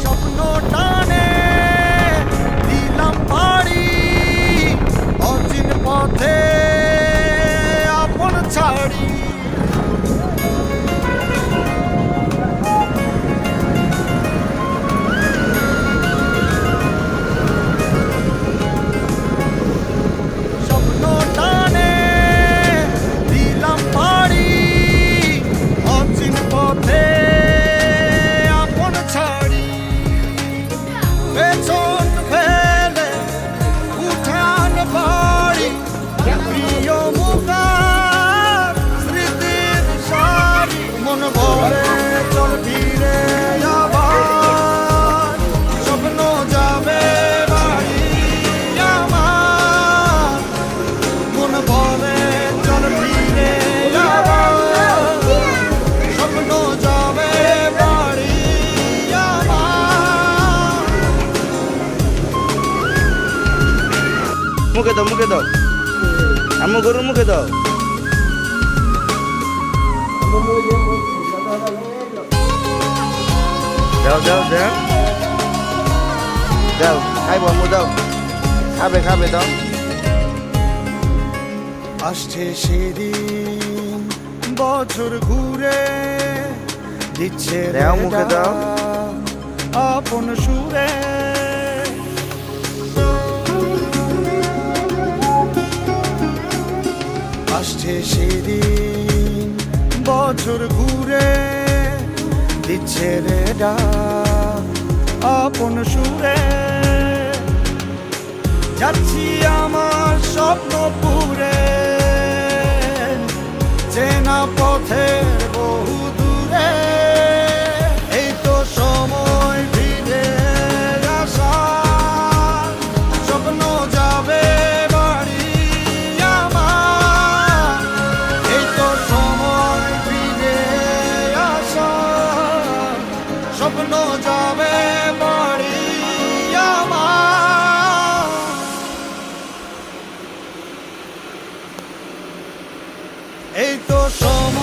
স্বপ্ন টানে দিলাম পাড়ি অচিন পথে আপন ছাড়ি স্বপ্ন টানে দিলাম পাড়ি অচিন পথে আপন ছাড়ি পেছন ফেলে উঠান বাড়ি প্রিয় মুখার স্মৃতির সারি মন বলে চল ফিরে আবার স্বপ্ন যাবে বাড়ি আমার মন বলে চল ফিরে আবার স্বপ্ন যাবে বাড়ি আমার মুখে দাও আম্মু গরুর মুখে দাও যাও যাও যাও যাও খাইব আম্মু যাও খাবে দাও আসছে সেদিন বছর ঘুরে দিচ্ছে দাও, মুখে দাও। আপন সুরে আসছে সেদিন বছর ঘুরে দিচ্ছে রে ডাক আপন সুরে যাচ্ছি আমার স্বপ্ন পুরে চেনা পথের বহু দূরে এই তো সময় ফিরে আসার স্বপ্ন যাবে বাড়ি আমার এই তো সময় ফিরে আসার স্বপ্ন যাবে বাড়ি আমার এই তো সময়